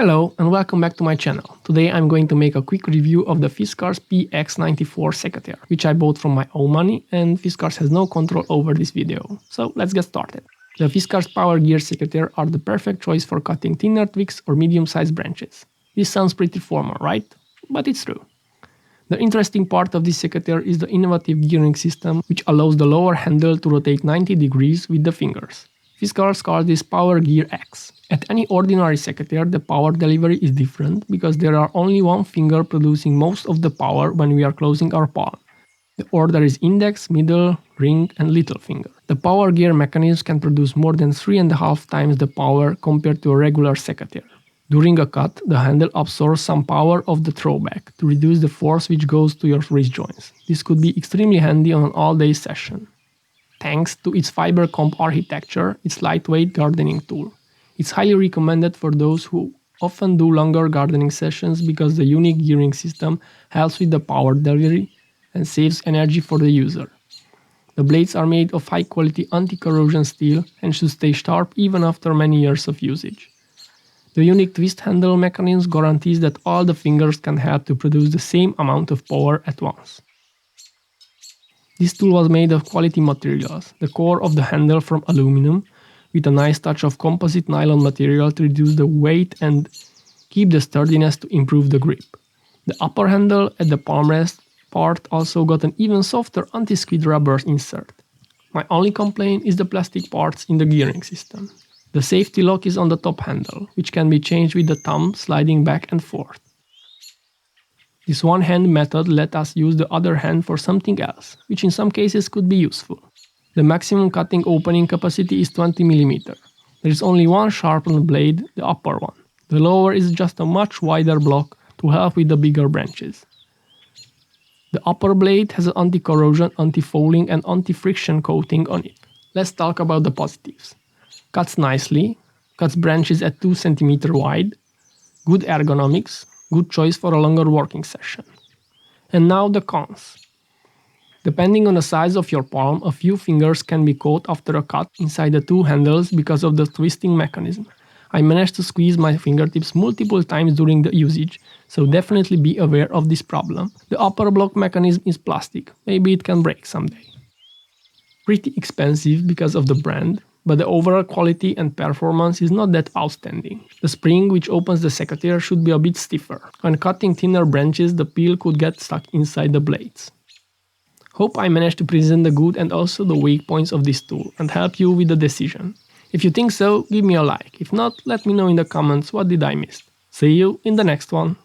Hello and welcome back to my channel. Today I'm going to make a quick review of the Fiskars PX94 secateur, which I bought from my own money, and Fiskars has no control over this video. So let's get started. The Fiskars Power Gear secateurs are the perfect choice for cutting thinner twigs or medium-sized branches. This sounds pretty formal, right? But it's true. The interesting part of this secateur is the innovative gearing system, which allows the lower handle to rotate 90 degrees with the fingers. Fiskars calls this Power Gear X. At any ordinary secateur, the power delivery is different because there are only one finger producing most of the power when we are closing our palm. The order is index, middle, ring and little finger. The Power Gear mechanism can produce more than 3.5 times the power compared to a regular secateur. During a cut, the handle absorbs some power of the throwback to reduce the force which goes to your wrist joints. This could be extremely handy on an all-day session. Thanks to its fiber comp architecture, it's lightweight gardening tool. It's highly recommended for those who often do longer gardening sessions because the unique gearing system helps with the power delivery and saves energy for the user. The blades are made of high-quality anti-corrosion steel and should stay sharp even after many years of usage. The unique twist handle mechanism guarantees that all the fingers can help to produce the same amount of power at once. This tool was made of quality materials, the core of the handle from aluminum, with a nice touch of composite nylon material to reduce the weight and keep the sturdiness to improve the grip. The upper handle at the palm rest part also got an even softer anti-skid rubber insert. My only complaint is the plastic parts in the gearing system. The safety lock is on the top handle, which can be changed with the thumb sliding back and forth. This one-hand method let us use the other hand for something else, which in some cases could be useful. The maximum cutting opening capacity is 20 mm. There is only one sharpened blade, the upper one. The lower is just a much wider block to help with the bigger branches. The upper blade has an anti-corrosion, anti-falling and anti-friction coating on it. Let's talk about the positives. Cuts nicely, cuts branches at 2 cm wide, good ergonomics, good choice for a longer working session. And now the cons. Depending on the size of your palm, a few fingers can be caught after a cut inside the two handles because of the twisting mechanism. I managed to squeeze my fingertips multiple times during the usage, so definitely be aware of this problem. The upper block mechanism is plastic, maybe it can break someday. Pretty expensive because of the brand, but the overall quality and performance is not that outstanding. The spring which opens the secateur should be a bit stiffer. When cutting thinner branches, the peel could get stuck inside the blades. Hope I managed to present the good and also the weak points of this tool and help you with the decision. If you think so, give me a like. If not, let me know in the comments what did I miss. See you in the next one.